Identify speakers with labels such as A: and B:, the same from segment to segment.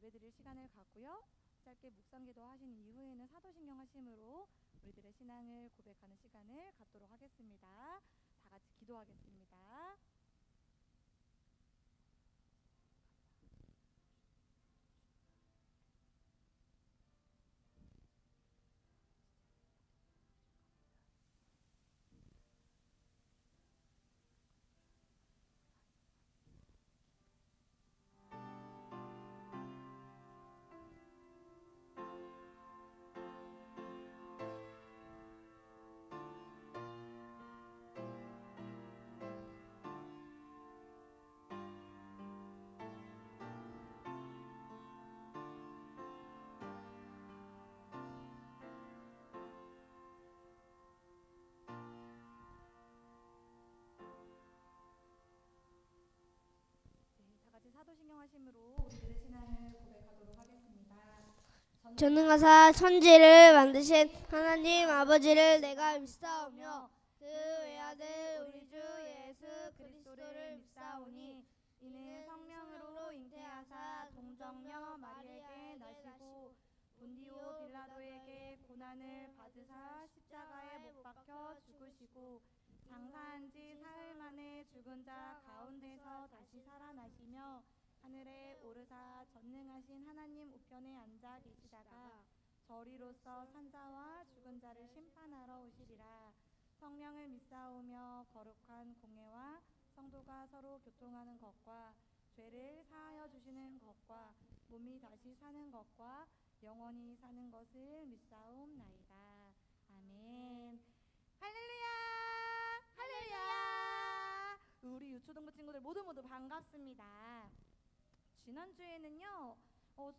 A: 예배드릴 시간을 갖고요. 짧게 묵상기도 하신 이후에는 사도신경 하심으로 우리들의 신앙을 고백하는 시간을 갖도록 하겠습니다. 다 같이 기도하겠습니다. 다 같이 사도신경 하심으로 우리들의 신앙을 고백하도록 하겠습니다.
B: 전능하사 천지를 만드신 하나님 아버지를 내가 믿사오며 그 외아들 우리 주 예수 그리스도를 믿사오니
A: 이는 성령으로 잉태하사 동정녀 마리에게 나시고 본디오 빌라도에게 고난을 받으사 십자가에 못 박혀 죽으시고 장사한 지 사흘 만에 죽은 자 가운데서 다시 살아나시며 하늘에 오르사 전능하신 하나님 우편에 앉아 계시다가 저리로서 산자와 죽은 자를 심판하러 오시리라. 성령을 믿사오며 거룩한 공회와 성도가 서로 교통하는 것과 죄를 사하여 주시는 것과 몸이 다시 사는 것과 영원히 사는 것을 믿사옵나이다. 아멘. 할렐루야! 할렐루야! 우리 유초등부 친구들 모두 반갑습니다. 지난주에는요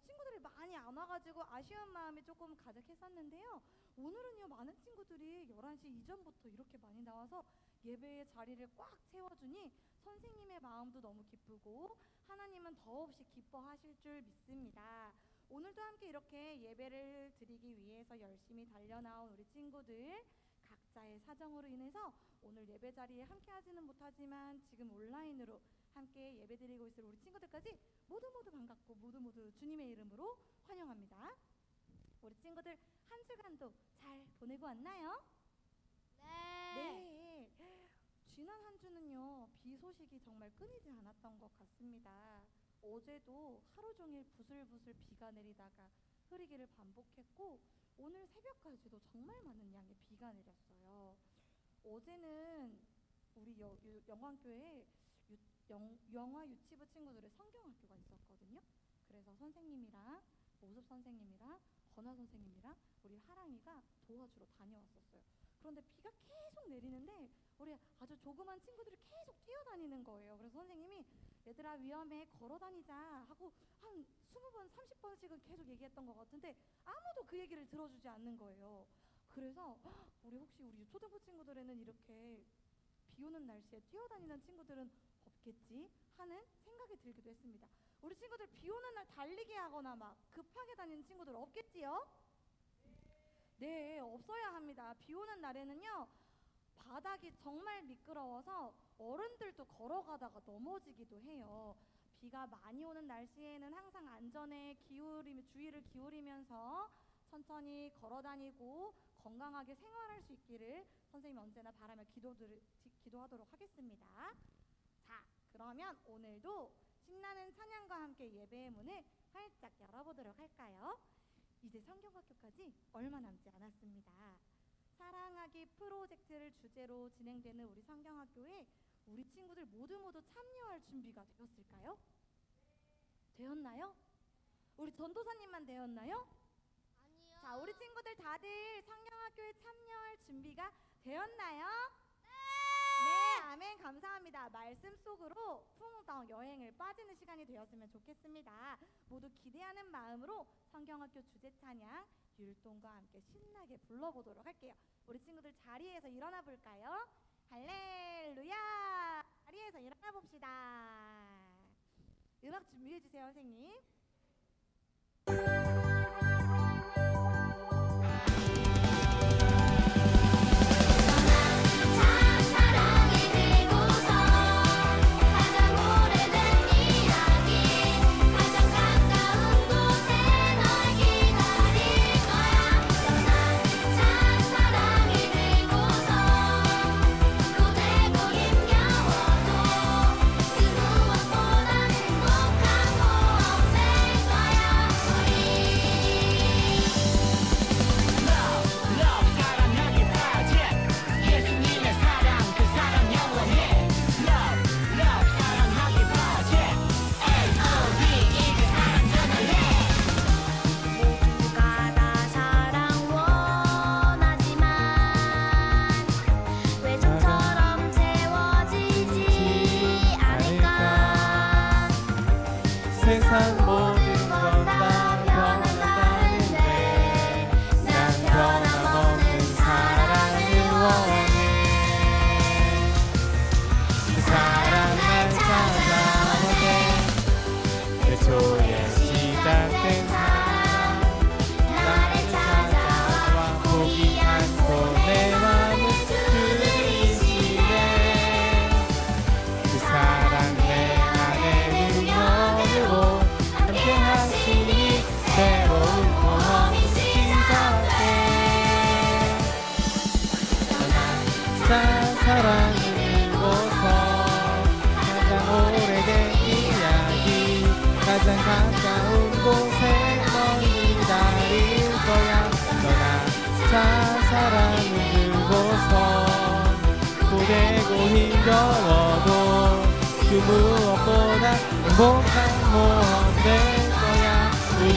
A: 친구들이 많이 안 와가지고 아쉬운 마음이 조금 가득했었는데요. 오늘은요 많은 친구들이 11시 이전부터 이렇게 많이 나와서 예배의 자리를 꽉 채워주니 선생님의 마음도 너무 기쁘고 하나님은 더없이 기뻐하실 줄 믿습니다. 오늘도 함께 이렇게 예배를 드리기 위해서 열심히 달려나온 우리 친구들, 각자의 사정으로 인해서 오늘 예배 자리에 함께 하지는 못하지만 지금 온라인으로 함께 예배드리고 있을 우리 친구들까지 모두 반갑고 모두 주님의 이름으로 환영합니다. 우리 친구들 한 주간도 잘 보내고 왔나요? 네. 지난 한 주는요 비 소식이 정말 끊이지 않았던 것 같습니다. 어제도 하루 종일 부슬부슬 비가 내리다가 흐리기를 반복했고 오늘 새벽까지도 정말 많은 양의 비가 내렸어요. 어제는 우리 영광교회에 영화 유치부 친구들의 성경학교가 있었거든요. 그래서 선생님이랑 모습 선생님이랑 건화 선생님이랑 우리 하랑이가 도와주러 다녀왔었어요. 그런데 비가 계속 내리는데 우리 아주 조그만 친구들이 계속 뛰어다니는 거예요. 그래서 선생님이 얘들아 위험해 걸어다니자 하고 한 20번 30번씩은 계속 얘기했던 것 같은데 아무도 그 얘기를 들어주지 않는 거예요. 그래서 우리 초등부 친구들에는 이렇게 비 오는 날씨에 뛰어다니는 친구들은 없겠지 하는 생각이 들기도 했습니다. 우리 친구들 비 오는 날 달리기 하거나 막 급하게 다니는 친구들 없겠지요? 네, 없어야 합니다. 비 오는 날에는요 바닥이 정말 미끄러워서 어른들도 걸어가다가 넘어지기도 해요. 비가 많이 오는 날씨에는 항상 안전에 주의를 기울이면서 천천히 걸어다니고 건강하게 생활할 수 있기를 선생님이 언제나 바라며 기도하도록 하겠습니다. 자, 그러면 오늘도 신나는 찬양과 함께 예배의 문을 활짝 열어보도록 할까요? 이제 성경학교까지 얼마 남지 않았습니다. 사랑하기 프로젝트를 주제로 진행되는 우리 성경학교에 우리 친구들 모두 참여할 준비가 되었을까요? 되었나요? 우리 전도사님만 되었나요?
B: 아니요.
A: 자, 우리 친구들 다들 성경학교에 참여할 준비가 되었나요? 네, 아멘. 감사합니다. 말씀 속으로 풍덩 여행을 빠지는 시간이 되었으면 좋겠습니다. 모두 기대하는 마음으로 성경학교 주제 찬양 율동과 함께 신나게 불러보도록 할게요. 우리 친구들 자리에서 일어나 볼까요? 할렐루야! 자리에서 일어나 봅시다. 음악 준비해 주세요, 선생님.
C: 가장 오래된 이야기 가장 가까운 곳 가까운 곳에 널 기다릴 거야. 떠나자 사랑을 들고서 고되고 힘겨워도 그 무엇보다 행복한 모험 될 거야. 우리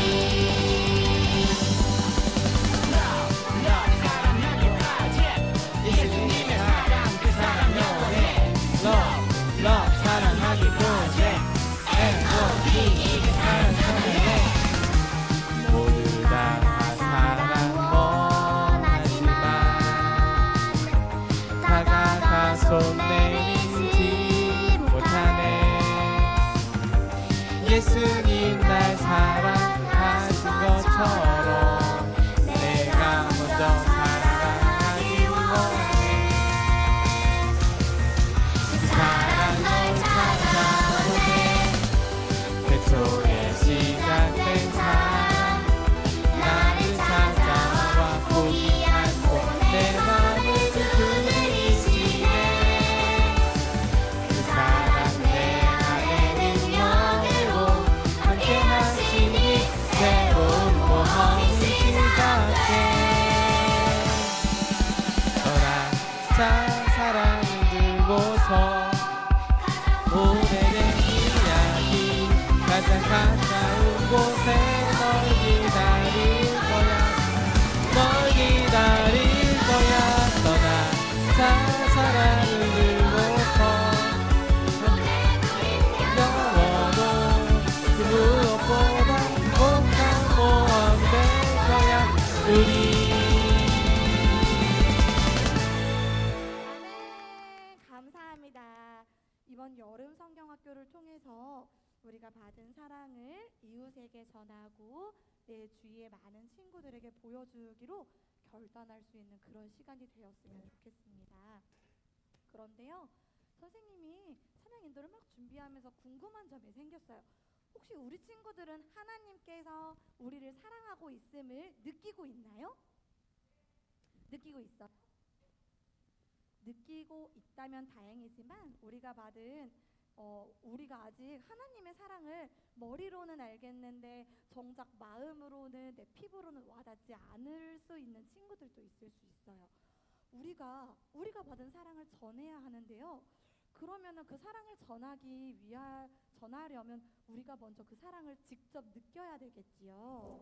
C: 예수님의 사랑 그 사랑 영원해. Love 사랑하기 projet M.O.D. 이게 사랑 사랑해. 모두 다 사랑 원하지만 다가가 손 내밀지 못하네. 예수님 날 사랑하신 것처럼 내가 먼저 사랑하기 원해. 그 사랑을 찾아보네. 태초에 시작된 사랑 나를 찾아와 포기 않고 내 맘을 그리시네. 그 사랑 내 안에 능력으로 함께 하시니 새로운 모험을 시작해. 떠나자 사랑을 들고서 오래된 이야기 가장 가까운 곳에 널 기다릴 거야. 널 기다릴 거야. 떠나자 사랑을 들고서 영원도 그 무엇보다 행복한 모험 될 거야. 우리
A: 아멘. 감사합니다. 이번 여름 성경학교를 통해서 우리가 받은 사랑을 이웃에게 전하고 내 주위의 많은 친구들에게 보여주기로 결단할 수 있는 그런 시간이 되었으면 좋겠습니다. 그런데요, 선생님이 찬양 인도를 막 준비하면서 궁금한 점이 생겼어요. 혹시 우리 친구들은 하나님께서 우리를 사랑하고 있음을 느끼고 있나요? 느끼고 있어? 느끼고 있다면 다행이지만 우리가 아직 하나님의 사랑을 머리로는 알겠는데 정작 마음으로는 내 피부로는 와닿지 않을 수 있는 친구들도 있을 수 있어요. 우리가 받은 사랑을 전해야 하는데요. 그러면은 그 사랑을 전하려면 우리가 먼저 그 사랑을 직접 느껴야 되겠지요.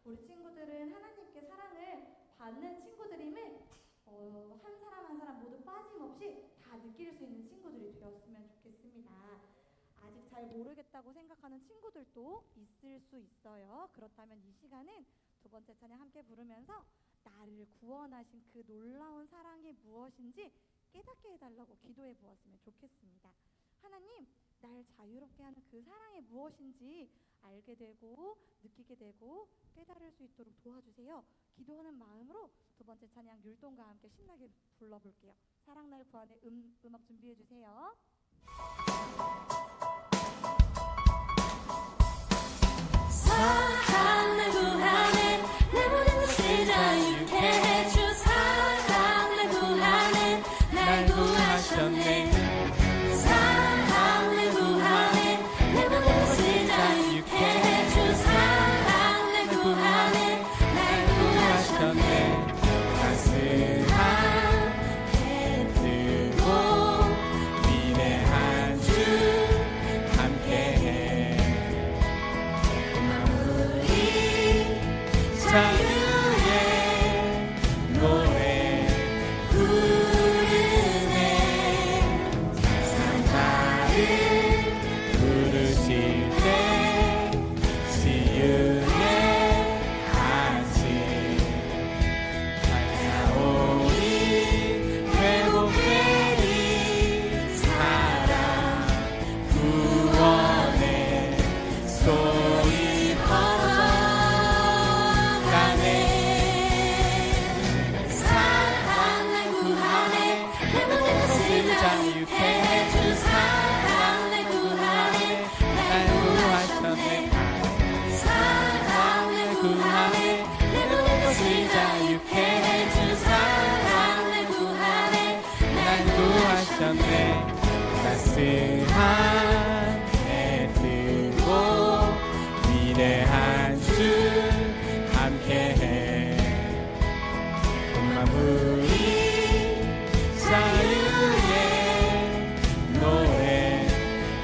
A: 우리 친구들은 하나님께 사랑을 받는 친구들임을 한 사람 한 사람 모두 빠짐없이 다 느낄 수 있는 친구들이 되었으면 좋겠습니다. 아직 잘 모르겠다고 생각하는 친구들도 있을 수 있어요. 그렇다면 이 시간은 두 번째 찬양 함께 부르면서 나를 구원하신 그 놀라운 사랑이 무엇인지 깨닫게 해달라고 기도해 보았으면 좋겠습니다. 하나님, 날 자유롭게 하는 그 사랑이 무엇인지 알게 되고 느끼게 되고 깨달을 수 있도록 도와주세요. 기도하는 마음으로 두 번째 찬양 율동과 함께 신나게 불러볼게요. 사랑 날 구하네. 음악 준비해 주세요.
D: 사랑 날 구하네. 내 모든 것을 자유케 해주 사랑 날 구하네. 날 구하셨네. 사랑 날 구하네. 내 모든 것을 자유케 해주 사랑 날 구하네. 날 구하셨네.
C: 따스한 해 뜨고 미래한 주 함께해. 자유의 노래 부르네. 산타를 부르실 때 시윤의 아침 찾아오니 회복되리 사랑 구원의 소리 퍼져가네.
D: 사랑 날 구하네. 내 모든 것을 자유케 해주 사랑 날 구하네. 날 구하셨네. 사랑 날 구하네. 내 모든 것을 자유케 해주 사랑 날 구하네.
C: 날 구하셨네. 따스한 해 뜨고 위대한 주 함께해 온 만물이 자유의 노래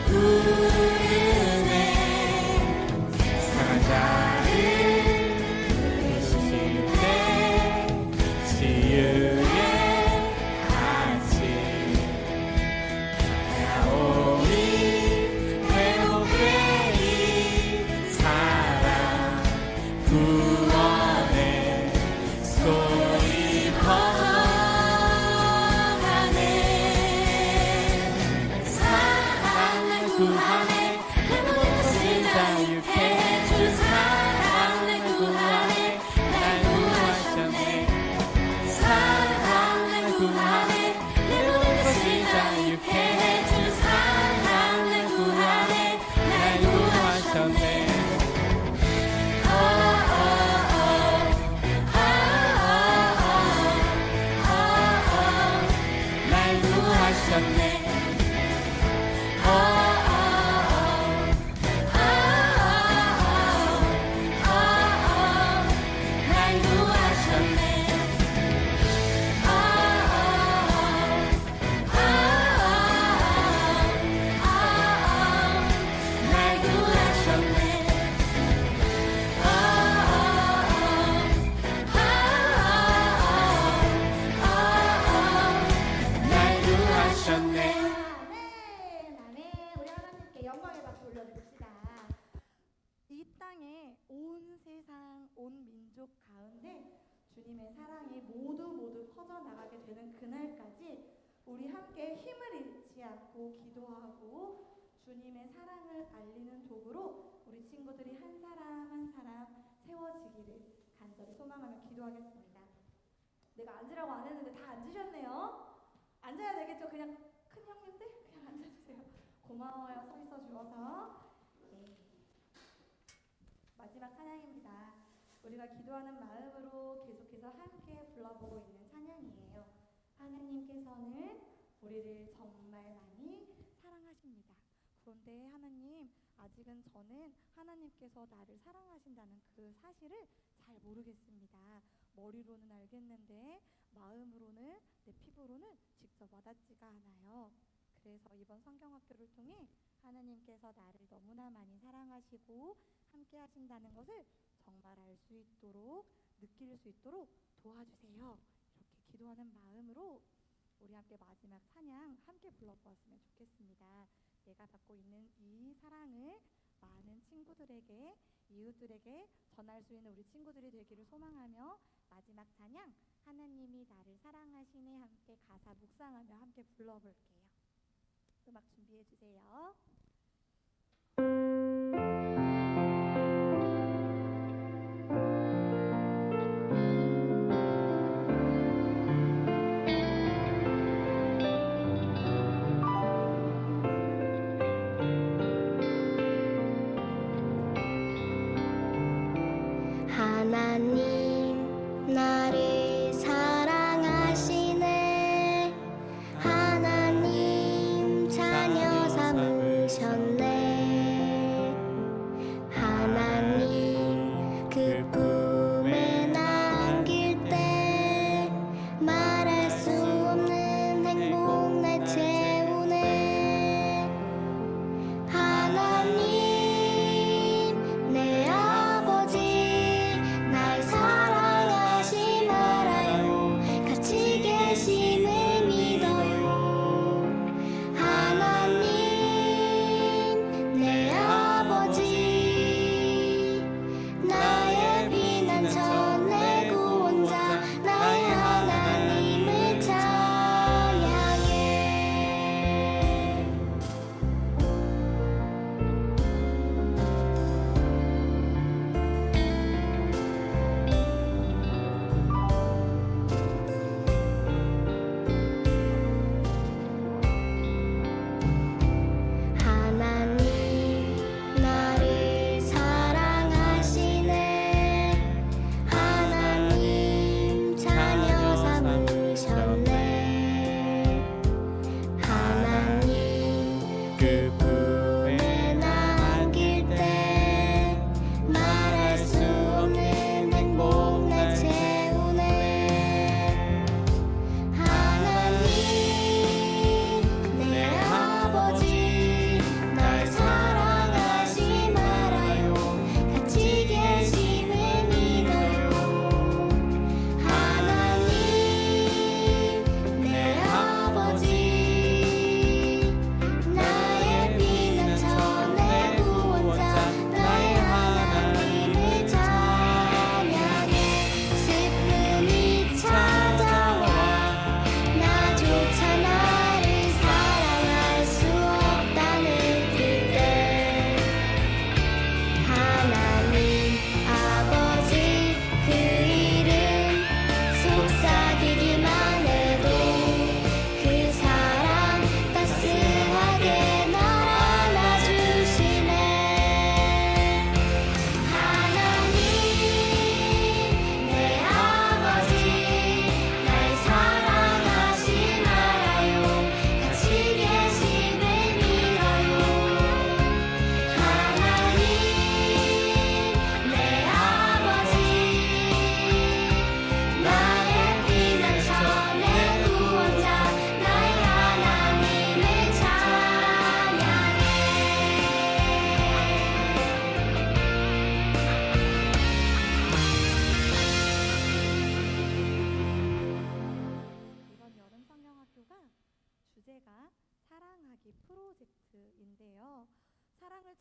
C: 부르네 상한 자를 부르실 때 치유의 아침 나오니 회복되니 사랑 구원의 소리 번호가네 사랑을 구하네 내 모든 것을 자유케 해준 사랑을 구하네 날 구하셨네 사랑을 구하네 내 모든 것을 자유케 해준 사랑을 구하네 날 구하셨네 날 구하셨네 날 구하셨네 날 구하셨네 날 구하셨네
A: 아멘. 우리 하나님께 영광의 박수 올려드립시다. 이 땅에 온 세상, 온 민족 가운데 주님의 사랑이 모두 퍼져나가게 되는 그날까지 우리 함께 힘을 잃지 않고 기도하고 주님의 사랑을 알리는 도구로 우리 친구들이 한 사람 한 사람 세워지기를 간절히 소망하며 기도하겠습니다. 내가 앉으라고 안 했는데 다 앉으셨네요. 앉아야 되겠죠? 그냥 큰 형님들 그냥 앉아주세요. 고마워요. 서 있어 주어서. 네. 마지막 찬양입니다. 우리가 기도하는 마음으로 계속해서 함께 불러보고 있는 찬양이에요. 하나님께서는 우리를 정말 많이 사랑하십니다. 그런데 하나님, 아직은 저는 하나님께서 나를 사랑하신다는 그 사실을 잘 모르겠습니다. 머리로는 알겠는데 마음으로는, 내 피부로는 직접 와닿지가 않아요. 그래서 이번 성경학교를 통해 하나님께서 나를 너무나 많이 사랑하시고 함께 하신다는 것을 정말 알 수 있도록, 느낄 수 있도록 도와주세요. 이렇게 기도하는 마음으로 우리 함께 마지막 찬양 함께 불러보았으면 좋겠습니다. 내가 받고 있는 이 사랑을 많은 친구들에게, 이웃들에게 전할 수 있는 우리 친구들이 되기를 소망하며 마지막 찬양 하나님이 나를 사랑하시네 함께 가사 묵상하며 함께 불러볼게요. 음악 준비해 주세요.
B: 하나님 나를 사랑하시네 하나님 자녀 삼으셨네 하나님 그 품에 남길 때 말할 수 없는 행복 날 채우네 하나님 내 아버지 날 사랑하심을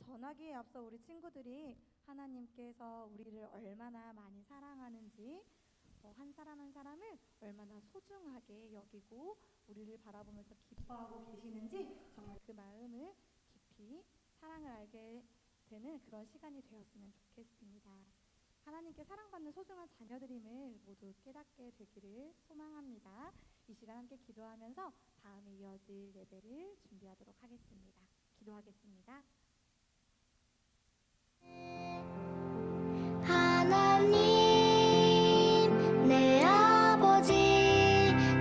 A: 전하기에 앞서 우리 친구들이 하나님께서 우리를 얼마나 많이 사랑하는지, 한 사람 한 사람을 얼마나 소중하게 여기고 우리를 바라보면서 기뻐하고 계시는지 정말 그 마음을 깊이 사랑을 알게 되는 그런 시간이 되었으면 좋겠습니다. 하나님께 사랑받는 소중한 자녀들임을 모두 깨닫게 되기를 소망합니다. 이 시간 함께 기도하면서 다음에 이어질 예배를 준비하도록 하겠습니다. 기도하겠습니다.
B: 하나님 내 아버지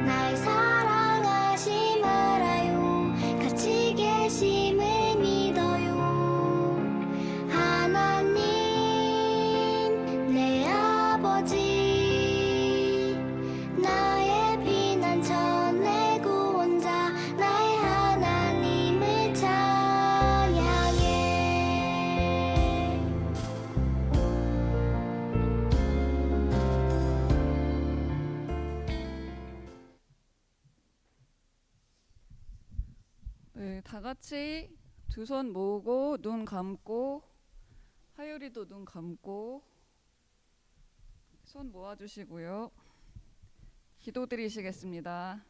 B: 날 사랑하심 알아요. 같이 계심을 믿어요. 하나님 내 아버지 나의 피난처 내 구원자 나의 하나님을 찬양해.
E: 네, 다 같이 두 손 모으고 눈 감고, 하율이도 눈 감고 손 모아주시고요. 기도드리시겠습니다.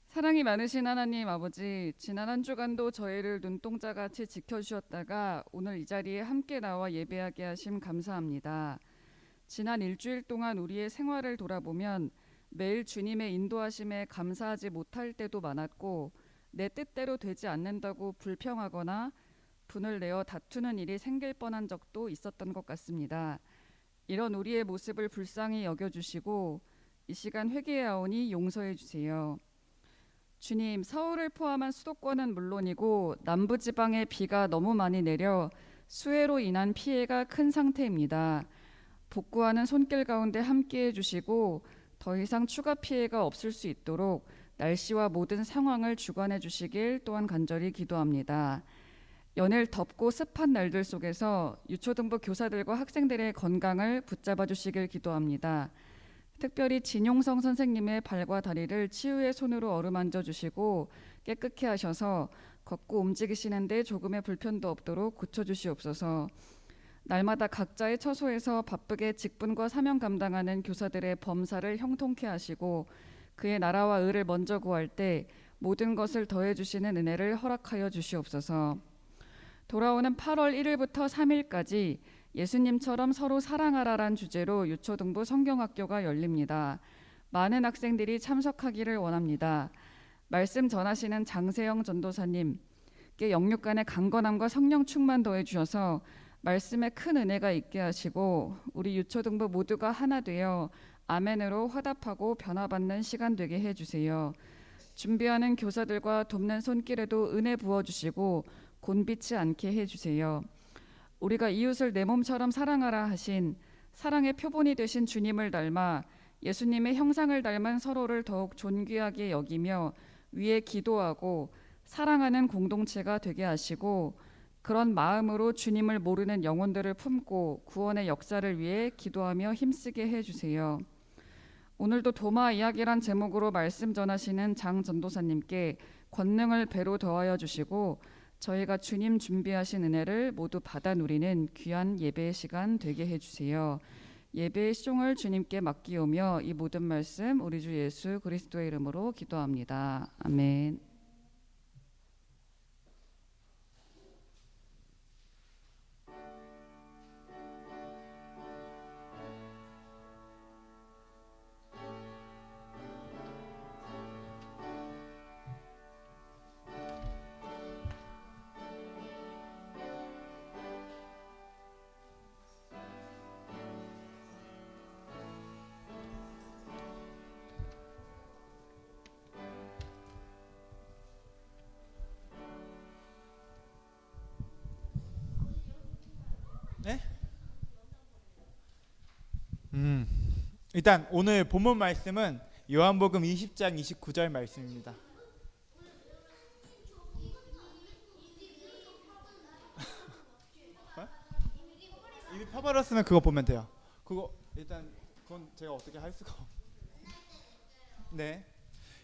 E: 사랑이 많으신 하나님 아버지, 지난 한 주간도 저희를 눈동자같이 지켜주셨다가 오늘 이 자리에 함께 나와 예배하게 하심 감사합니다. 지난 일주일 동안 우리의 생활을 돌아보면 매일 주님의 인도하심에 감사하지 못할 때도 많았고, 내 뜻대로 되지 않는다고 불평하거나 분을 내어 다투는 일이 생길 뻔한 적도 있었던 것 같습니다. 이런 우리의 모습을 불쌍히 여겨주시고 이 시간 회개하오니 용서해 주세요. 주님, 서울을 포함한 수도권은 물론이고 남부지방에 비가 너무 많이 내려 수해로 인한 피해가 큰 상태입니다. 복구하는 손길 가운데 함께해 주시고 더 이상 추가 피해가 없을 수 있도록 날씨와 모든 상황을 주관해 주시길 또한 간절히 기도합니다. 연일 덥고 습한 날들 속에서 유초등부 교사들과 학생들의 건강을 붙잡아 주시길 기도합니다. 특별히 진용성 선생님의 발과 다리를 치유의 손으로 어루만져 주시고 깨끗게 하셔서 걷고 움직이시는데 조금의 불편도 없도록 고쳐주시옵소서. 날마다 각자의 처소에서 바쁘게 직분과 사명 감당하는 교사들의 범사를 형통케 하시고 그의 나라와 의를 먼저 구할 때 모든 것을 더해 주시는 은혜를 허락하여 주시옵소서. 돌아오는 8월 1일부터 3일까지 예수님처럼 서로 사랑하라란 주제로 유초등부 성경학교가 열립니다. 많은 학생들이 참석하기를 원합니다. 말씀 전하시는 장세영 전도사님께 영육 간의 강건함과 성령 충만 더해 주셔서 말씀에 큰 은혜가 있게 하시고 우리 유초등부 모두가 하나 되어 아멘으로 화답하고 변화받는 시간 되게 해주세요. 준비하는 교사들과 돕는 손길에도 은혜 부어주시고 곤비치 않게 해주세요. 우리가 이웃을 내 몸처럼 사랑하라 하신 사랑의 표본이 되신 주님을 닮아 예수님의 형상을 닮은 서로를 더욱 존귀하게 여기며 위에 기도하고 사랑하는 공동체가 되게 하시고 그런 마음으로 주님을 모르는 영혼들을 품고 구원의 역사를 위해 기도하며 힘쓰게 해주세요. 오늘도 도마 이야기란 제목으로 말씀 전하시는 장 전도사님께 권능을 배로 더하여 주시고 저희가 주님 준비하신 은혜를 모두 받아 누리는 귀한 예배의 시간 되게 해주세요. 예배의 시종을 주님께 맡기오며 이 모든 말씀 우리 주 예수 그리스도의 이름으로 기도합니다. 아멘.
F: 네? 일단 오늘 본문 말씀은 요한복음 20장 29절 말씀입니다. 이미 펴버렸으면 그거 보면 돼요. 그거 일단 그건 제가 어떻게 할 수가 없. 네.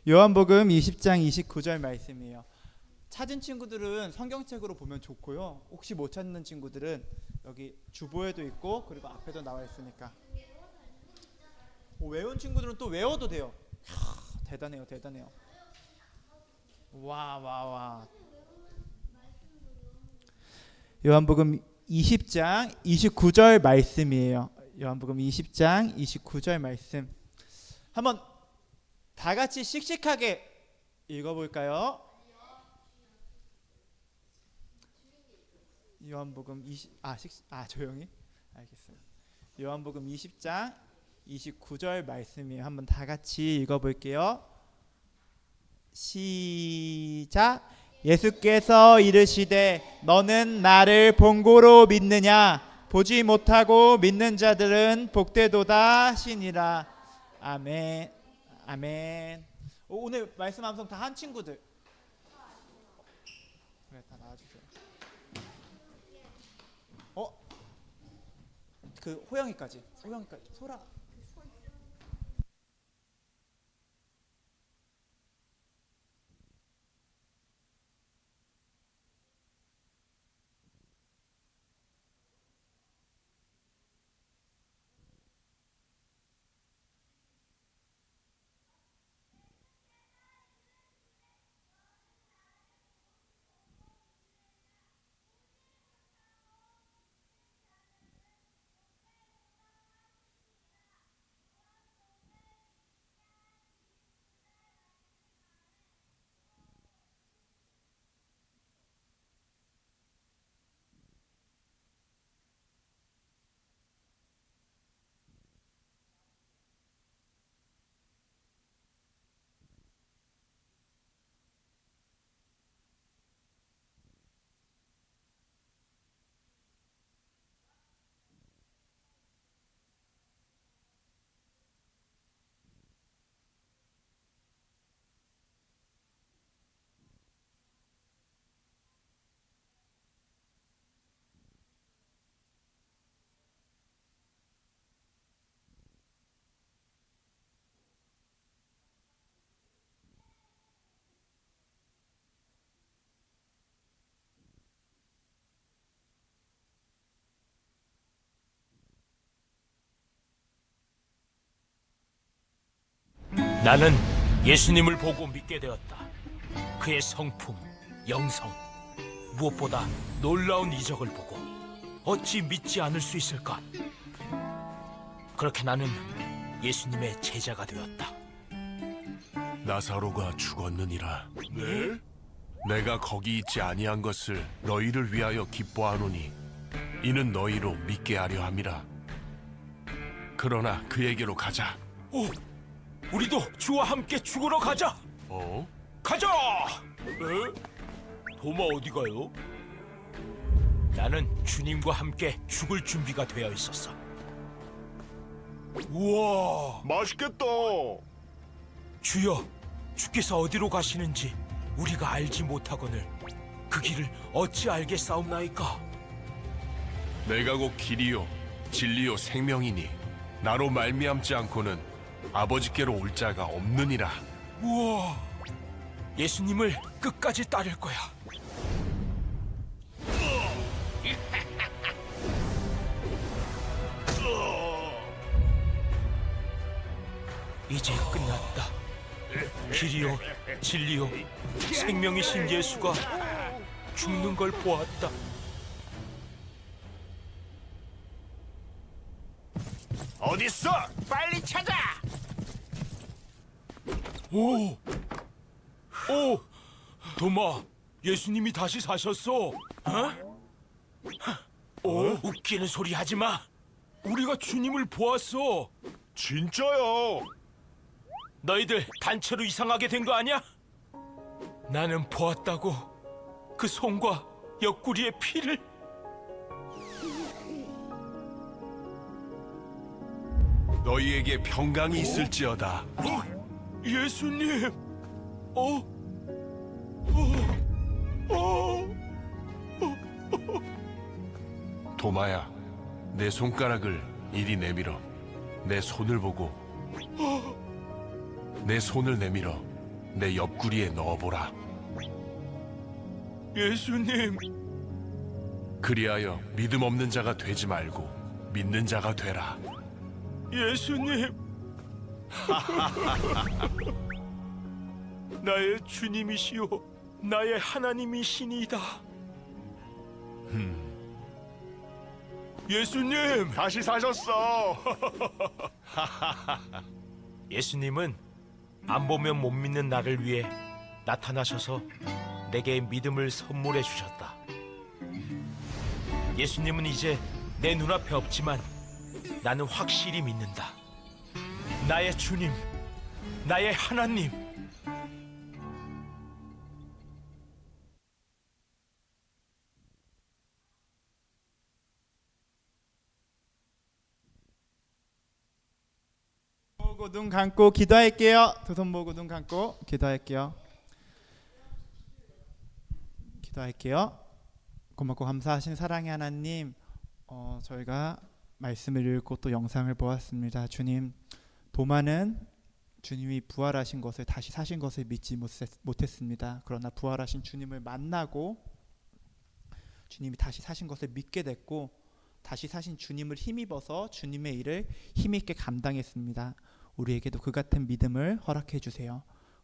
F: 요한복음 20장 29절 말씀이에요. 찾은 친구들은 성경책으로 보면 좋고요. 혹시 못 찾는 친구들은 여기 주보에도 있고 그리고 앞에도 나와 있으니까 외운 친구들은 또 외워도 돼요. 대단해요, 대단해요. 와. 요한복음 20장 29절 말씀이에요. 요한복음 20장 29절 말씀. 한번 다 같이 씩씩하게 읽어볼까요? 요한복음 조용히 알겠어요. 요한복음 20장 29절 말씀이에요. 한번 다 같이 읽어볼게요. 시작. 예수께서 이르시되 너는 나를 본고로 믿느냐? 보지 못하고 믿는 자들은 복되도다 하시니라. 아멘. 아멘. 오늘 말씀 암송 다 한 친구들. 그래, 다 나와주세요. 그 호영이까지. 소라.
G: 나는 예수님을 보고 믿게 되었다. 그의 성품, 영성, 무엇보다 놀라운 이적을 보고 어찌 믿지 않을 수 있을까? 그렇게 나는 예수님의 제자가 되었다.
H: 나사로가 죽었느니라.
G: 네?
H: 내가 거기 있지 아니한 것을 너희를 위하여 기뻐하노니 이는 너희로 믿게 하려 함이라. 그러나 그에게로 가자.
G: 오, 우리도 주와 함께 죽으러 가자. 가자. 도마 어디 가요? 나는 주님과 함께 죽을 준비가 되어 있었어. 우와,
H: 맛있겠다.
G: 주여, 주께서 어디로 가시는지 우리가 알지 못하거늘 그 길을 어찌 알겠사옵나이까?
H: 내가 곧 길이요 진리요 생명이니 나로 말미암지 않고는 아버지께로 올 자가 없느니라.
G: 우와, 예수님을 끝까지 따를 거야. 이제 끝났다. 길이요 진리요 생명이신 예수가 죽는 걸 보았다.
H: 어딨어? 빨리 찾아.
G: 오, 도마, 예수님이 다시 사셨어. 웃기는 소리 하지 마. 우리가 주님을 보았어.
H: 진짜야.
G: 너희들 단체로 이상하게 된 거 아니야? 나는 보았다고. 그 손과 옆구리의 피를.
H: 너희에게 평강이 있을지어다.
G: 예수님.
H: 도마야, 내 손가락을 이리 내밀어. 내 손을 보고 내 손을 내밀어 내 옆구리에 넣어보라.
G: 예수님.
H: 그리하여 믿음 없는 자가 되지 말고 믿는 자가 되라.
G: 예수님. 나의 주님이시오 나의 하나님이시니이다. 예수님
H: 다시 사셨어.
G: 예수님은 안 보면 못 믿는 나를 위해 나타나셔서 내게 믿음을 선물해 주셨다. 예수님은 이제 내 눈앞에 없지만 나는 확실히 믿는다. 나의 주님, 나의 하나님.
F: 보고 눈 감고 기도할게요. 두 손 보고 눈 감고 기도할게요. 기도할게요. 고맙고 감사하신 사랑의 하나님, 저희가 말씀을 읽고 또 영상을 보았습니다. 주님, 도마는 주님이 부활하신 것을, 다시 사신 것을 믿지 못했습니다. 그러나 부활하신 주님을 만나고 주님이 다시 사신 것을 믿게 됐고, 다시 사신 주님을 힘입어서 주님의 일을 힘있게 감당했습니다. 우리에게도 그 같은 믿음을 허락해 주세요.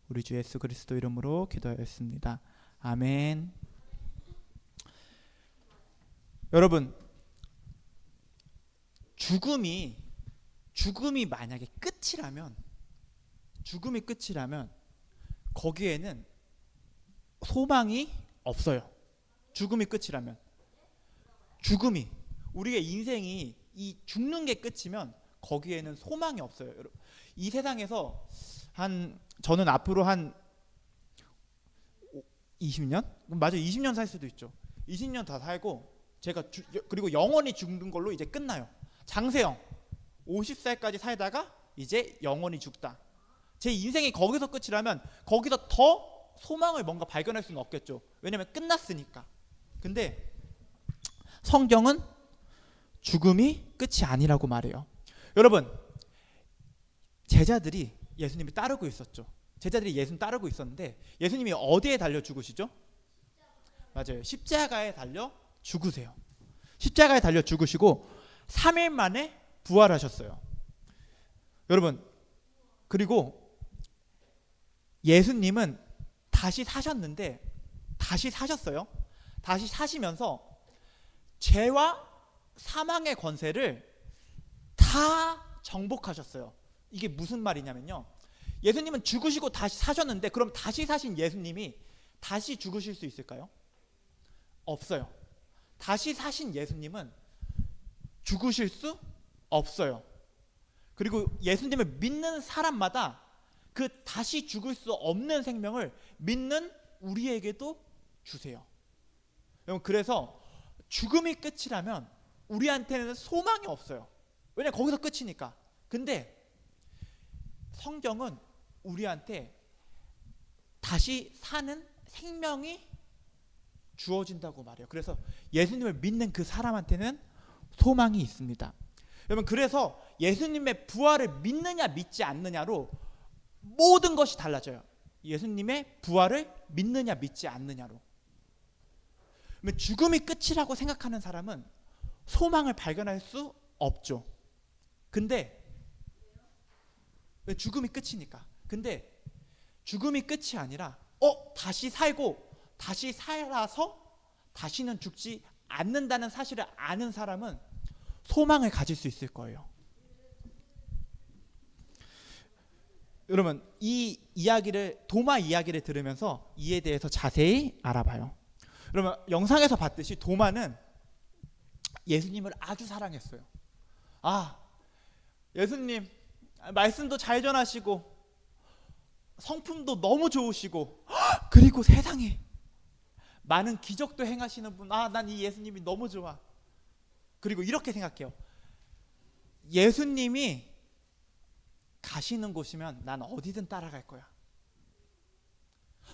F: 우리 주 예수 그리스도 이름으로 기도하였습니다. 아멘. 여러분, 죽음이 만약에 끝이라면 거기에는 소망이 없어요. 죽음이 끝이라면, 우리의 인생이 이 죽는 게 끝이면 거기에는 소망이 없어요. 이 세상에서 저는 앞으로 한 20년? 맞아요. 20년 살 수도 있죠. 20년 더 살고 그리고 영원히 죽는 걸로 이제 끝나요. 장세형 50살까지 살다가 이제 영원히 죽다. 제 인생이 거기서 끝이라면 거기서 더 소망을 뭔가 발견할 수는 없겠죠. 왜냐면 끝났으니까. 근데 성경은 죽음이 끝이 아니라고 말해요. 여러분, 제자들이 예수님을 따르고 있었죠. 제자들이 예수님 따르고 있었는데 예수님이 어디에 달려 죽으시죠? 맞아요. 십자가에 달려 죽으세요. 십자가에 달려 죽으시고 3일 만에 부활하셨어요. 여러분, 그리고 예수님은 다시 사셨는데, 다시 사셨어요. 다시 사시면서 죄와 사망의 권세를 다 정복하셨어요. 이게 무슨 말이냐면요, 예수님은 죽으시고 다시 사셨는데, 그럼 다시 사신 예수님이 다시 죽으실 수 있을까요? 없어요. 다시 사신 예수님은 죽으실 수 없어요. 그리고 예수님을 믿는 사람마다 그 다시 죽을 수 없는 생명을 믿는 우리에게도 주세요. 여러분, 그래서 죽음이 끝이라면 우리한테는 소망이 없어요. 왜냐면 거기서 끝이니까. 근데 성경은 우리한테 다시 사는 생명이 주어진다고 말해요. 그래서 예수님을 믿는 그 사람한테는 소망이 있습니다. 여러분, 그래서 예수님의 부활을 믿느냐 믿지 않느냐로 모든 것이 달라져요. 예수님의 부활을 믿느냐 믿지 않느냐로. 죽음이 끝이라고 생각하는 사람은 소망을 발견할 수 없죠. 근데 죽음이 끝이니까. 근데 죽음이 끝이 아니라 다시 살고 다시 살아서 다시는 죽지 않는다는 사실을 아는 사람은 소망을 가질 수 있을 거예요. 여러분, 이 이야기를, 도마 이야기를 들으면서 이에 대해서 자세히 알아봐요. 여러분, 영상에서 봤듯이 도마는 예수님을 아주 사랑했어요. 예수님 말씀도 잘 전하시고 성품도 너무 좋으시고 그리고 세상에 많은 기적도 행하시는 분, 난 이 예수님이 너무 좋아. 그리고 이렇게 생각해요. 예수님이 가시는 곳이면 난 어디든 따라갈 거야.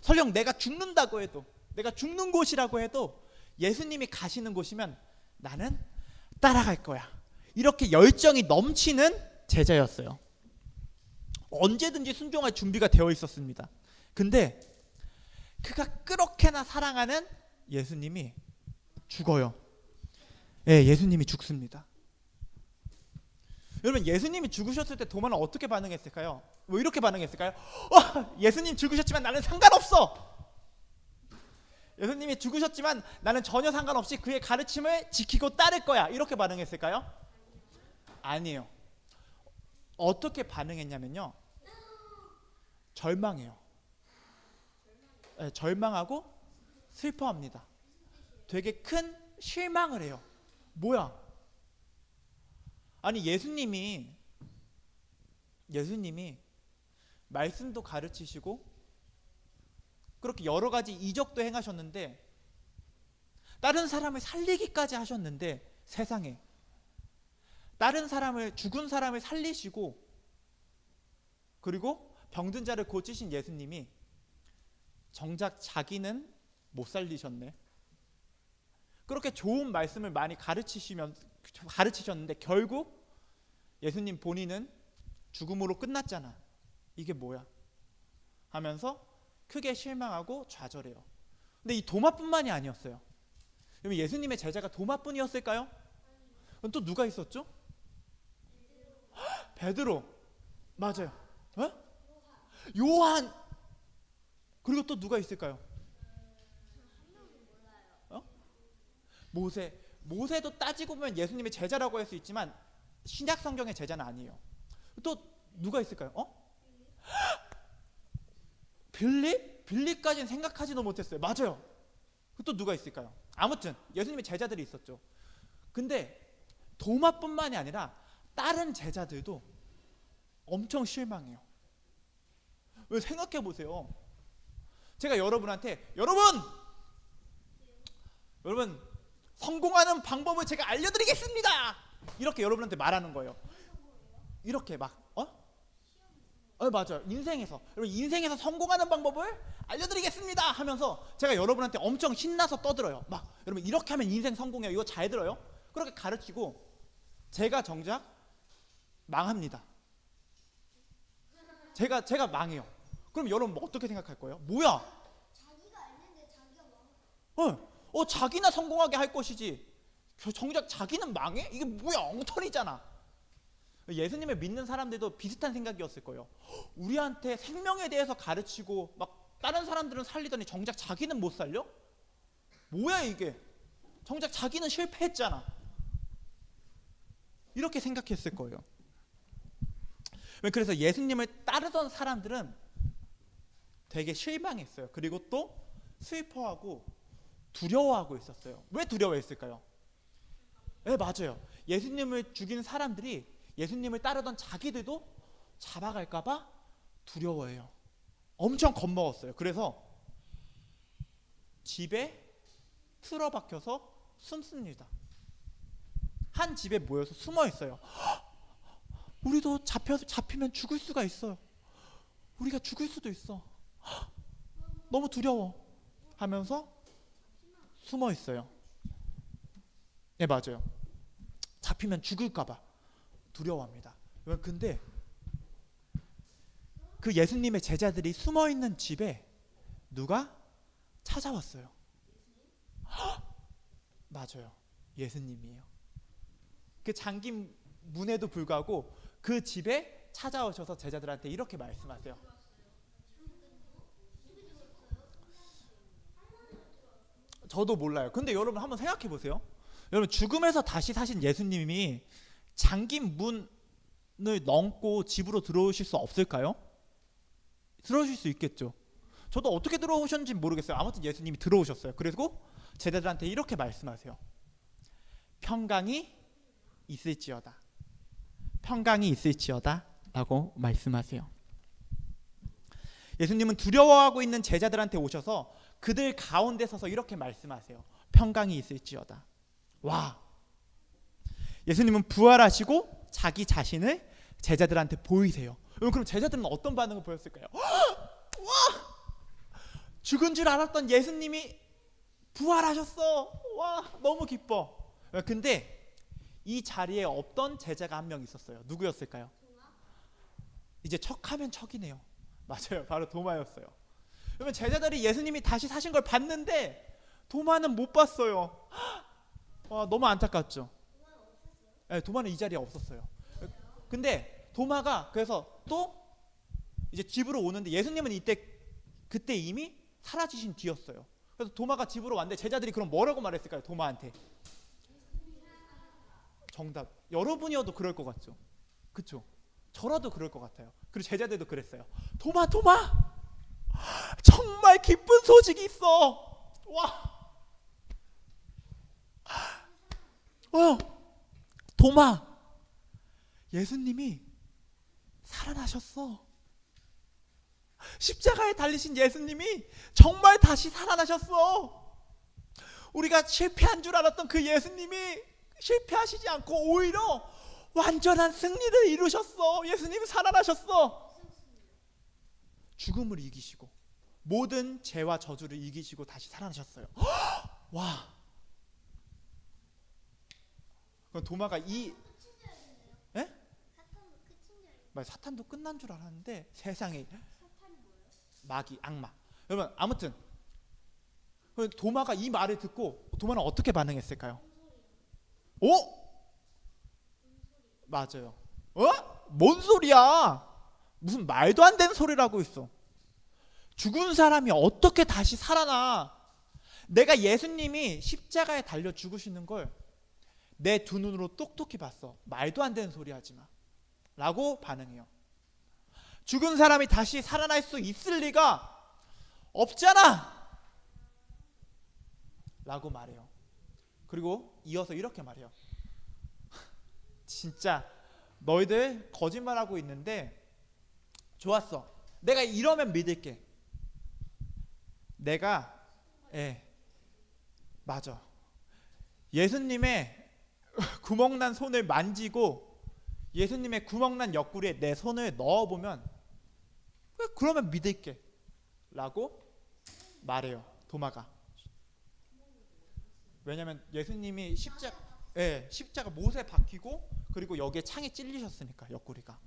F: 설령 내가 죽는다고 해도, 내가 죽는 곳이라고 해도 예수님이 가시는 곳이면 나는 따라갈 거야. 이렇게 열정이 넘치는 제자였어요. 언제든지 순종할 준비가 되어 있었습니다. 근데 그가 그렇게나 사랑하는 예수님이 죽어요. 예, 예수님이 죽습니다. 여러분, 예수님이 죽으셨을 때 도마는 어떻게 반응했을까요? 왜 이렇게 반응했을까요? 예수님 죽으셨지만 나는 상관없어. 예수님이 죽으셨지만 나는 전혀 상관없이 그의 가르침을 지키고 따를 거야. 이렇게 반응했을까요? 아니에요. 어떻게 반응했냐면요, 절망해요. 네, 절망하고 슬퍼합니다. 되게 큰 실망을 해요. 뭐야? 아니, 예수님이 말씀도 가르치시고 그렇게 여러 가지 이적도 행하셨는데, 다른 사람을 살리기까지 하셨는데, 세상에 다른 사람을, 죽은 사람을 살리시고 그리고 병든 자를 고치신 예수님이 정작 자기는 못 살리셨네. 그렇게 좋은 말씀을 많이 가르치셨는데 결국 예수님 본인은 죽음으로 끝났잖아. 이게 뭐야? 하면서 크게 실망하고 좌절해요. 근데 이 도마뿐만이 아니었어요. 그럼 예수님의 제자가 도마뿐이었을까요? 그럼 또 누가 있었죠? 베드로. 맞아요. 요한. 그리고 또 누가 있을까요? 모세도 따지고 보면 예수님의 제자라고 할 수 있지만 신약 성경의 제자는 아니에요. 또 누가 있을까요? 빌립까지는 생각하지도 못했어요. 맞아요. 또 누가 있을까요? 아무튼 예수님의 제자들이 있었죠. 근데 도마뿐만이 아니라 다른 제자들도 엄청 실망해요. 왜? 생각해 보세요. 제가 여러분한테 여러분 성공하는 방법을 제가 알려드리겠습니다. 이렇게 여러분한테 말하는 거예요. 이렇게 막 맞아요. 인생에서 성공하는 방법을 알려드리겠습니다 하면서 제가 여러분한테 엄청 신나서 떠들어요. 막 여러분 이렇게 하면 인생 성공해요. 이거 잘 들어요. 그렇게 가르치고 제가 정작 망합니다. 제가 망해요. 그럼 여러분 뭐 어떻게 생각할 거예요? 뭐야?
B: 자기가 알는데 자기가 막
F: 자기나 성공하게 할 것이지 정작 자기는 망해? 이게 뭐야? 엉터리잖아. 예수님을 믿는 사람들도 비슷한 생각이었을 거예요. 우리한테 생명에 대해서 가르치고 막 다른 사람들은 살리더니 정작 자기는 못 살려? 뭐야 이게? 정작 자기는 실패했잖아. 이렇게 생각했을 거예요. 그래서 예수님을 따르던 사람들은 되게 실망했어요. 그리고 또 슬퍼하고 두려워하고 있었어요. 왜 두려워했을까요? 네, 맞아요. 예수님을 죽인 사람들이 예수님을 따르던 자기들도 잡아갈까봐 두려워해요. 엄청 겁먹었어요. 그래서 집에 틀어박혀서 숨습니다. 한 집에 모여서 숨어 있어요. 우리도 잡히면 죽을 수가 있어요. 우리가 죽을 수도 있어. 너무 두려워 하면서 숨어 있어요. 네, 맞아요. 잡히면 죽을까봐 두려워합니다. 근데 그 예수님의 제자들이 숨어 있는 집에 누가 찾아왔어요. 맞아요. 예수님이에요. 그 잠긴 문에도 불구하고 그 집에 찾아오셔서 제자들한테 이렇게 말씀하세요. 저도 몰라요. 근데 여러분 한번 생각해 보세요. 여러분 죽음에서 다시 사신 예수님이 잠긴 문을 넘고 집으로 들어오실 수 없을까요? 들어오실 수 있겠죠. 저도 어떻게 들어오셨는지 모르겠어요. 아무튼 예수님이 들어오셨어요. 그리고 제자들한테 이렇게 말씀하세요. 평강이 있을지어다. 평강이 있을지어다 라고 말씀하세요. 예수님은 두려워하고 있는 제자들한테 오셔서 그들 가운데 서서 이렇게 말씀하세요. 평강이 있을지어다. 와, 예수님은 부활하시고 자기 자신을 제자들한테 보이세요. 그럼 제자들은 어떤 반응을 보였을까요? 와, 죽은 줄 알았던 예수님이 부활하셨어. 와, 너무 기뻐. 근데 이 자리에 없던 제자가 한 명 있었어요. 누구였을까요? 이제 척하면 척이네요. 맞아요. 바로 도마였어요. 그러면 제자들이 예수님이 다시 사신 걸 봤는데 도마는 못 봤어요. 와, 너무 안타깝죠. 네, 도마는 이 자리에 없었어요. 근데 도마가 그래서 또 이제 집으로 오는데 예수님은 그때 이미 사라지신 뒤였어요. 그래서 도마가 집으로 왔는데 제자들이 그럼 뭐라고 말했을까요? 도마한테. 정답. 여러분이어도 그럴 것 같죠? 그쵸? 저라도 그럴 것 같아요. 그리고 제자들도 그랬어요. 도마, 정말 기쁜 소식이 있어. 와, 도마, 예수님이 살아나셨어. 십자가에 달리신 예수님이 정말 다시 살아나셨어. 우리가 실패한 줄 알았던 그 예수님이 실패하시지 않고 오히려 완전한 승리를 이루셨어. 예수님이 살아나셨어. 죽음을 이기시고 모든 죄와 저주를 이기시고 다시 살아나셨어요. 와. 그럼 도마가 예? 사탄도 끝난 줄 알았는데 세상에 마귀, 악마. 여러분 아무튼 도마가 이 말을 듣고 도마는 어떻게 반응했을까요? 맞아요. 뭔 소리야? 무슨 말도 안 되는 소리를 하고 있어. 죽은 사람이 어떻게 다시 살아나? 내가 예수님이 십자가에 달려 죽으시는 걸 내 두 눈으로 똑똑히 봤어. 말도 안 되는 소리 하지 마. 라고 반응해요. 죽은 사람이 다시 살아날 수 있을 리가 없잖아. 라고 말해요. 그리고 이어서 이렇게 말해요. 진짜 너희들 거짓말하고 있는데 좋았어. 내가 이러면 믿을게. 맞아. 예수님의 구멍난 손을 만지고 예수님의 구멍난 옆구리에 내 손을 넣어보면 그러면 믿을게 라고 말해요. 도마가. 왜냐면 예수님이 십자가 못에 박히고 그리고 여기에 창에 찔리셨으니까 옆구리가.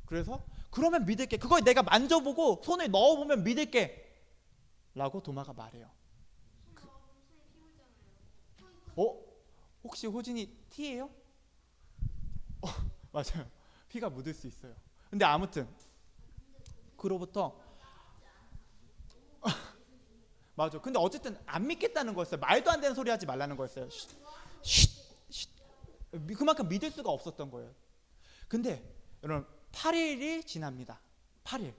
F: 그래서 그러면 믿을게. 그걸 내가 만져보고 손을 넣어보면 믿을게 라고 도마가 말해요. 혹시 호진이 T예요? 맞아요. 피가 묻을 수 있어요. 근데 아무튼 그로부터 맞아. 근데 어쨌든 안 믿겠다는 거였어요. 말도 안 되는 소리 하지 말라는 거였어요. 그만큼 믿을 수가 없었던 거예요. 근데 여러분 8일이 지납니다. 8일.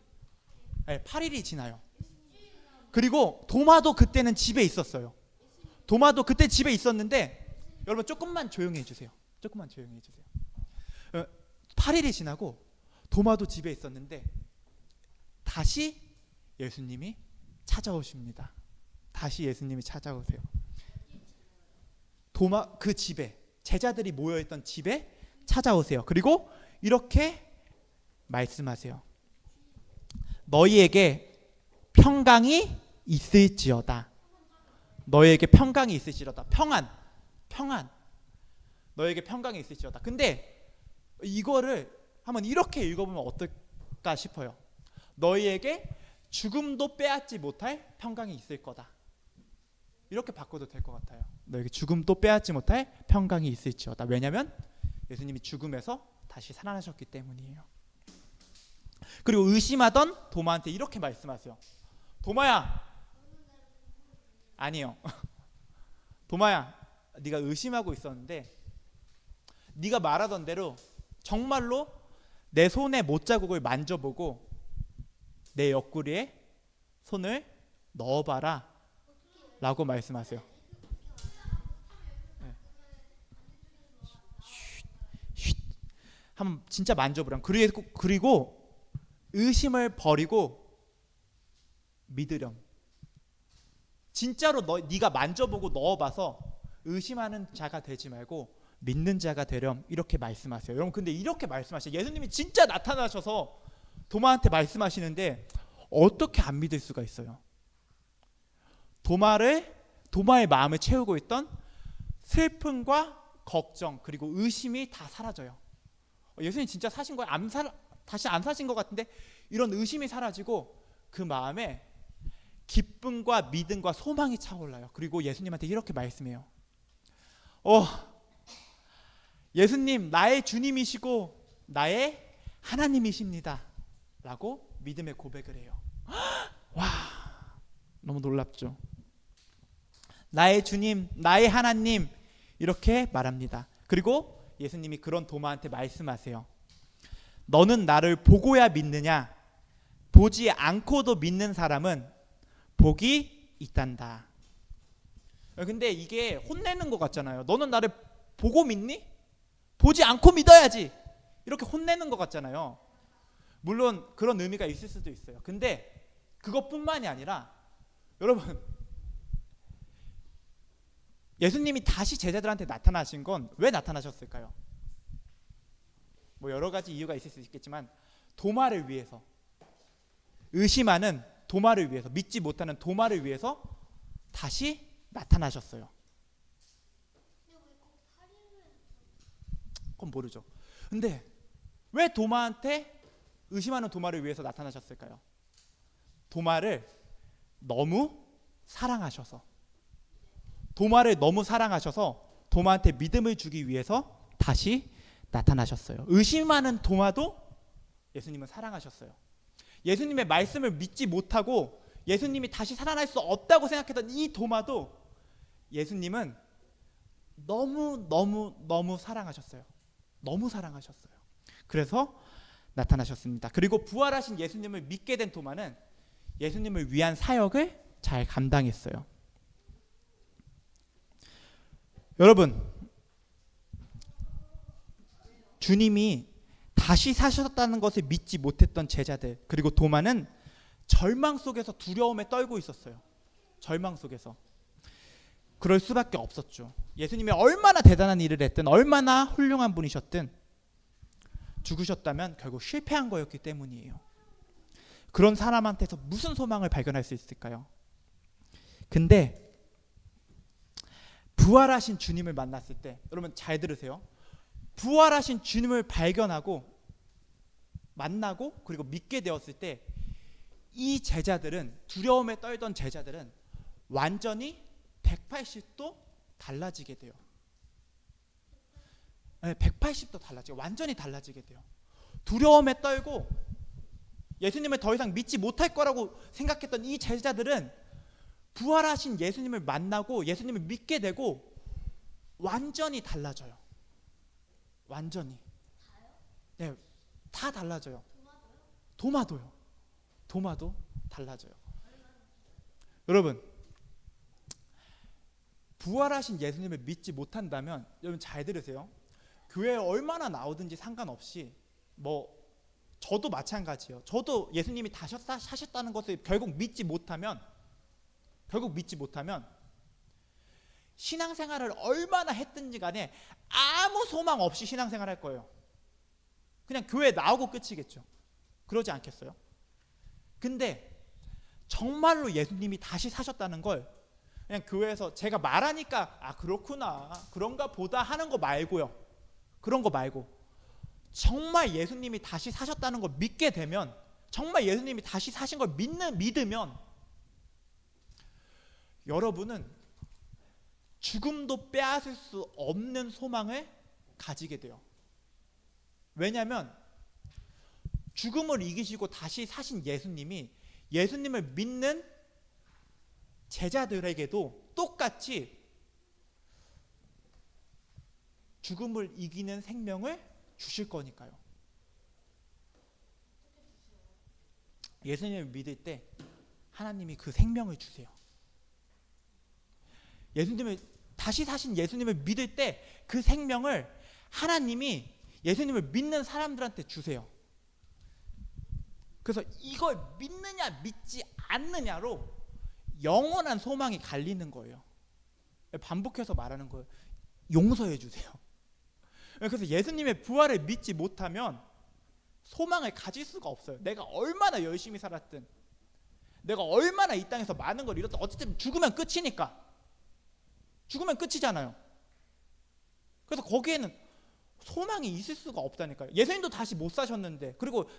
F: 네, 8일이 지나요. 그리고 도마도 그때는 집에 있었어요. 도마도 그때 집에 있었는데 여러분 조금만 조용히 해주세요. 8일이 지나고 도마도 집에 있었는데 다시 예수님이 찾아오십니다. 다시 예수님이 찾아오세요. 도마 그 집에 제자들이 모여있던 집에 찾아오세요. 그리고 이렇게 말씀하세요. 너희에게 평강이 있을지어다. 너희에게 평강이 있을지어다. 평안. 너희에게 평강이 있을지어다. 근데 이거를 한번 이렇게 읽어보면 어떨까 싶어요. 너희에게 죽음도 빼앗지 못할 평강이 있을 거다. 이렇게 바꿔도 될 것 같아요. 너에게 죽음도 빼앗지 못할 평강이 있을지어다. 왜냐하면 예수님이 죽음에서 다시 살아나셨기 때문이에요. 그리고 의심하던 도마한테 이렇게 말씀하세요. 도마야, 아니요. 도마야, 네가 의심하고 있었는데 네가 말하던 대로 정말로 내 손의 못자국을 만져보고 내 옆구리에 손을 넣어봐라 라고 말씀하세요. 한번 진짜 만져보렴. 그리고 의심을 버리고 믿으렴. 진짜로 네가 만져보고 넣어봐서 의심하는 자가 되지 말고 믿는 자가 되렴. 이렇게 말씀하세요. 여러분 근데 이렇게 말씀하세요. 예수님이 진짜 나타나셔서 도마한테 말씀하시는데 어떻게 안 믿을 수가 있어요? 도마의 마음을 채우고 있던 슬픔과 걱정 그리고 의심이 다 사라져요. 예수님 진짜 사신 거예요? 다시 안 사신 것 같은데 이런 의심이 사라지고 그 마음에 기쁨과 믿음과 소망이 차올라요. 그리고 예수님한테 이렇게 말씀해요. 예수님, 나의 주님이시고 나의 하나님이십니다 라고 믿음의 고백을 해요. 와, 너무 놀랍죠. 나의 주님, 나의 하나님, 이렇게 말합니다. 그리고 예수님이 그런 도마한테 말씀하세요. 너는 나를 보고야 믿느냐? 보지 않고도 믿는 사람은 복이 있단다. 근데 이게 혼내는 것 같잖아요. 너는 나를 보고 믿니? 보지 않고 믿어야지. 이렇게 혼내는 것 같잖아요. 물론 그런 의미가 있을 수도 있어요. 근데 그것뿐만이 아니라 여러분, 예수님이 다시 제자들한테 나타나신 건 왜 나타나셨을까요? 뭐 여러 가지 이유가 있을 수 있겠지만 도마를 위해서, 의심하는 도마를 위해서, 믿지 못하는 도마를 위해서 다시 나타나셨어요. 그건 모르죠. 근데 왜 도마한테, 의심하는 도마를 위해서 나타나셨을까요? 도마를 너무 사랑하셔서, 도마를 너무 사랑하셔서 도마한테 믿음을 주기 위해서 다시 나타나셨어요. 의심하는 도마도 예수님은 사랑하셨어요. 예수님의 말씀을 믿지 못하고 예수님이 다시 살아날 수 없다고 생각했던 이 도마도 예수님은 너무 사랑하셨어요. 너무 사랑하셨어요. 그래서 나타나셨습니다. 그리고 부활하신 예수님을 믿게 된 도마는 예수님을 위한 사역을 잘 감당했어요. 여러분, 주님이 다시 사셨다는 것을 믿지 못했던 제자들, 그리고 도마는 절망 속에서 두려움에 떨고 있었어요. 절망 속에서. 그럴 수밖에 없었죠. 예수님이 얼마나 대단한 일을 했든, 얼마나 훌륭한 분이셨든 죽으셨다면 결국 실패한 거였기 때문이에요. 그런 사람한테서 무슨 소망을 발견할 수 있을까요? 근데 부활하신 주님을 만났을 때, 여러분 잘 들으세요. 부활하신 주님을 발견하고 만나고 그리고 믿게 되었을 때 이 제자들은, 두려움에 떨던 제자들은 완전히 180도 달라지게 돼요. 180도 달라지고 완전히 달라지게 돼요. 두려움에 떨고 예수님을 더 이상 믿지 못할 거라고 생각했던 이 제자들은 부활하신 예수님을 만나고 예수님을 믿게 되고 완전히 달라져요. 완전히. 네, 다 달라져요. 도마도 달라져요. 여러분, 부활하신 예수님을 믿지 못한다면, 여러분 잘 들으세요. 교회에 얼마나 나오든지 상관없이, 뭐 저도 마찬가지예요. 저도 예수님이 다시 사셨다는 것을 결국 믿지 못하면 신앙생활을 얼마나 했든지 간에 아무 소망 없이 신앙생활 할 거예요. 그냥 교회 나오고 끝이겠죠. 그러지 않겠어요? 근데 정말로 예수님이 다시 사셨다는 걸 그냥 교회에서 제가 말하니까 아 그렇구나, 그런가 보다 하는 거 말고요. 그런 거 말고 정말 예수님이 다시 사셨다는 걸 믿게 되면, 정말 예수님이 다시 사신 걸 믿으면 여러분은 죽음도 빼앗을 수 없는 소망을 가지게 돼요. 왜냐하면 죽음을 이기시고 다시 사신 예수님이 예수님을 믿는 제자들에게도 똑같이 죽음을 이기는 생명을 주실 거니까요. 예수님을 믿을 때 하나님이 그 생명을 주세요. 예수님을 다시 사신 예수님을 믿을 때 그 생명을 하나님이 예수님을 믿는 사람들한테 주세요. 그래서 이걸 믿느냐 믿지 않느냐로 영원한 소망이 갈리는 거예요. 반복해서 말하는 거예요. 용서해 주세요. 그래서 예수님의 부활을 믿지 못하면 소망을 가질 수가 없어요. 내가 얼마나 열심히 살았든, 내가 얼마나 이 땅에서 많은 걸 잃었든 어쨌든 죽으면 끝이니까. 죽으면 끝이잖아요. 그래서 거기에는 소망이 있을 수가 없다니까요. 예수님도 다시 못 사셨는데, 그리고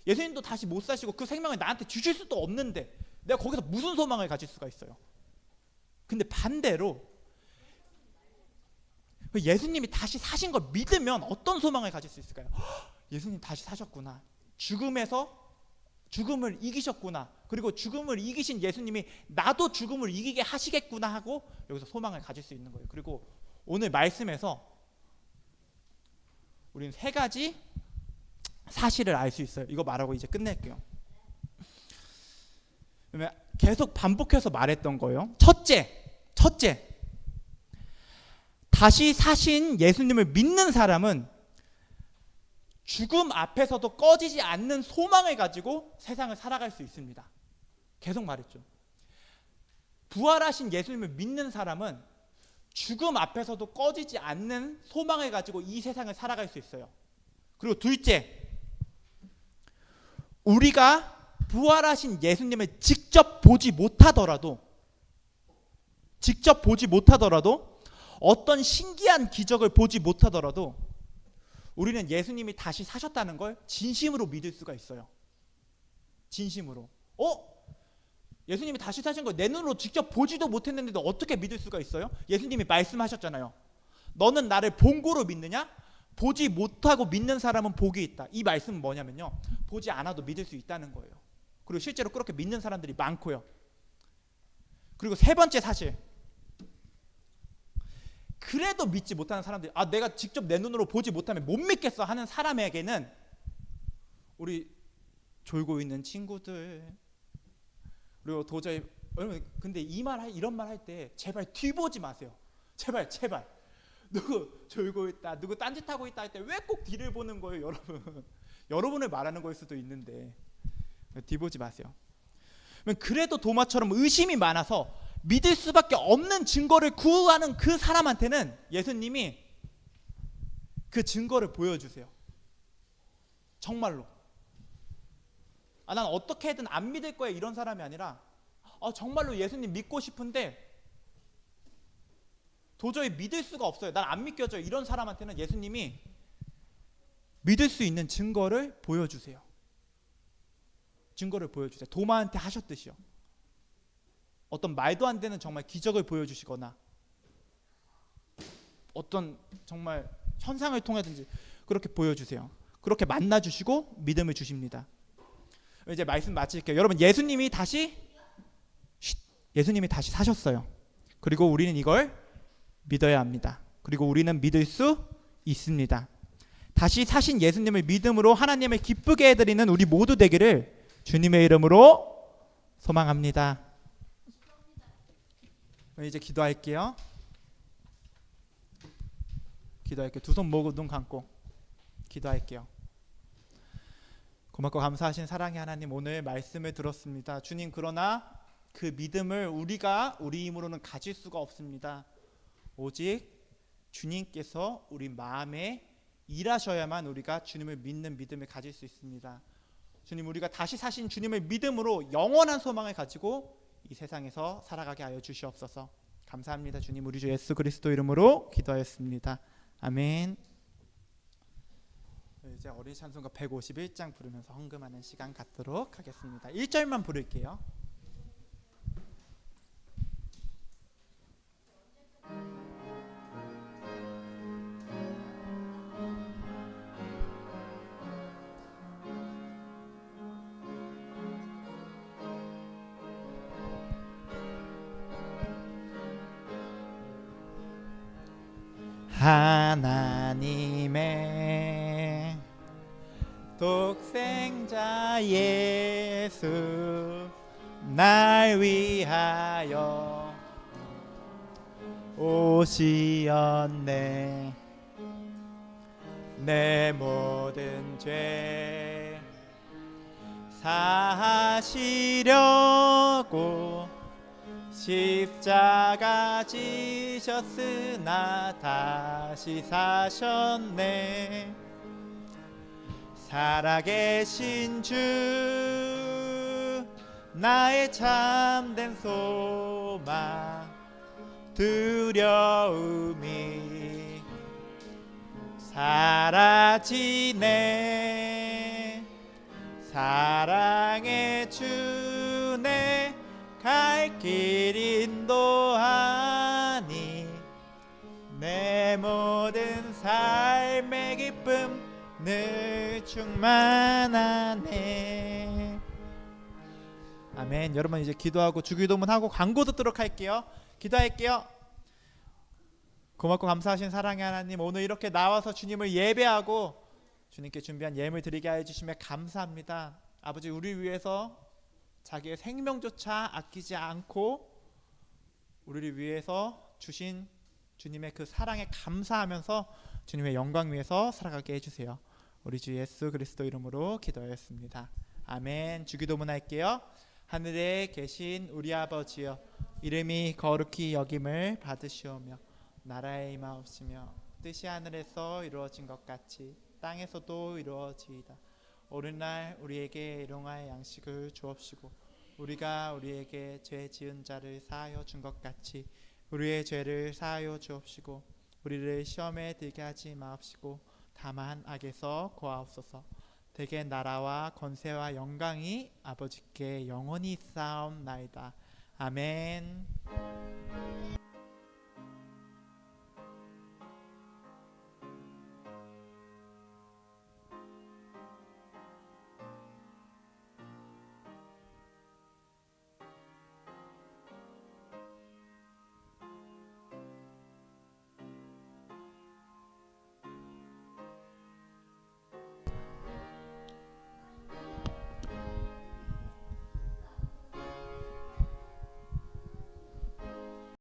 F: 예수님도 다시 못 사시고 그 생명을 나한테 주실 수도 없는데 내가 거기서 무슨 소망을 가질 수가 있어요? 근데 반대로 예수님이 다시 사신 걸 믿으면 어떤 소망을 가질 수 있을까요? 예수님 다시 사셨구나. 죽음을 이기셨구나. 그리고 죽음을 이기신 예수님이 나도 죽음을 이기게 하시겠구나 하고 여기서 소망을 가질 수 있는 거예요. 그리고 오늘 말씀에서 우리는 3가지 사실을 알 수 있어요. 이거 말하고 이제 끝낼게요. 계속 반복해서 말했던 거예요. 첫째, 다시 사신 예수님을 믿는 사람은 죽음 앞에서도 꺼지지 않는 소망을 가지고 세상을 살아갈 수 있습니다. 계속 말했죠. 부활하신 예수님을 믿는 사람은 죽음 앞에서도 꺼지지 않는 소망을 가지고 이 세상을 살아갈 수 있어요. 그리고 둘째, 우리가 부활하신 예수님을 직접 보지 못하더라도 어떤 신기한 기적을 보지 못하더라도 우리는 예수님이 다시 사셨다는 걸 진심으로 믿을 수가 있어요. 진심으로. 예수님이 다시 사신 걸 내 눈으로 직접 보지도 못했는데도 어떻게 믿을 수가 있어요? 예수님이 말씀하셨잖아요. 너는 나를 본고로 믿느냐? 보지 못하고 믿는 사람은 복이 있다. 이 말씀은 뭐냐면요, 보지 않아도 믿을 수 있다는 거예요. 그리고 실제로 그렇게 믿는 사람들이 많고요. 그리고 3번째 사실, 그래도 믿지 못하는 사람들이 내가 직접 내 눈으로 보지 못하면 못 믿겠어 하는 사람에게는 우리 졸고 있는 친구들, 그리고 도저히, 여러분 근데 이런 말 할 때 제발 뒤보지 마세요. 제발 누구 졸고 있다, 누구 딴짓하고 있다 할 때 왜 꼭 뒤를 보는 거예요? 여러분 여러분을 말하는 거일 수도 있는데 뒤보지 마세요. 그래도 도마처럼 의심이 많아서 믿을 수밖에 없는 증거를 구하는 그 사람한테는 예수님이 그 증거를 보여주세요. 정말로. 난 어떻게든 안 믿을 거야 이런 사람이 아니라 정말로 예수님 믿고 싶은데 도저히 믿을 수가 없어요. 난 안 믿겨져요. 이런 사람한테는 예수님이 믿을 수 있는 증거를 보여주세요. 증거를 보여주세요. 도마한테 하셨듯이요. 어떤 말도 안 되는 정말 기적을 보여주시거나 어떤 정말 현상을 통해든지 그렇게 보여주세요. 그렇게 만나주시고 믿음을 주십니다. 이제 말씀 마칠게요. 여러분, 예수님이 다시 사셨어요. 그리고 우리는 이걸 믿어야 합니다. 그리고 우리는 믿을 수 있습니다. 다시 사신 예수님을 믿음으로 하나님을 기쁘게 해드리는 우리 모두 되기를 주님의 이름으로 소망합니다. 이제 기도할게요. 두 손 모으고 눈 감고 기도할게요. 고맙고 감사하신 사랑의 하나님, 오늘 말씀을 들었습니다. 주님, 그러나 그 믿음을 우리가 우리 힘으로는 가질 수가 없습니다. 오직 주님께서 우리 마음에 일하셔야만 우리가 주님을 믿는 믿음을 가질 수 있습니다. 주님, 우리가 다시 사신 주님을 믿음으로 영원한 소망을 가지고 이 세상에서 살아가게 하여 주시옵소서. 감사합니다. 주님, 우리 주 예수 그리스도 이름으로 기도하였습니다. 아멘. 이제 어린 찬송가 151장 부르면서 헌금하는 시간 갖도록 하겠습니다. 1절만 부를게요. 하나님의 독생자 예수 날 위하여 오시었네. 내 모든 죄 사하시려고 십자가 지셨으나 다시 사셨네. 살아계신 주 나의 참된 소망 두려움이 사라지네. 사랑의 주네 길 인도하니 내 모든 삶의 기쁨 늘 충만하네. 아멘. 여러분 이제 기도하고 주기도문 하고 광고 듣도록 할게요. 기도할게요. 고맙고 감사하신 사랑의 하나님, 오늘 이렇게 나와서 주님을 예배하고 주님께 준비한 예물 드리게 해주시며 감사합니다. 아버지, 우리 위해서 자기의 생명조차 아끼지 않고 우리를 위해서 주신 주님의 그 사랑에 감사하면서 주님의 영광 위에서 살아가게 해주세요. 우리 주 예수 그리스도 이름으로 기도하였습니다. 아멘. 주기도문 할게요. 하늘에 계신 우리 아버지여, 이름이 거룩히 여김을 받으시오며 나라의 임하옵시며 뜻이 하늘에서 이루어진 것 같이 땅에서도 이루어지이다. 오늘날 우리에게 일용할 양식을 주옵시고 우리가 우리에게 죄 지은 자를 사하여 준 것 같이 우리의 죄를 사하여 주옵시고 우리를 시험에 들게 하지 마옵시고 다만 악에서 구하옵소서. 대개 나라와 권세와 영광이 아버지께 영원히 있사옵나이다. 아멘.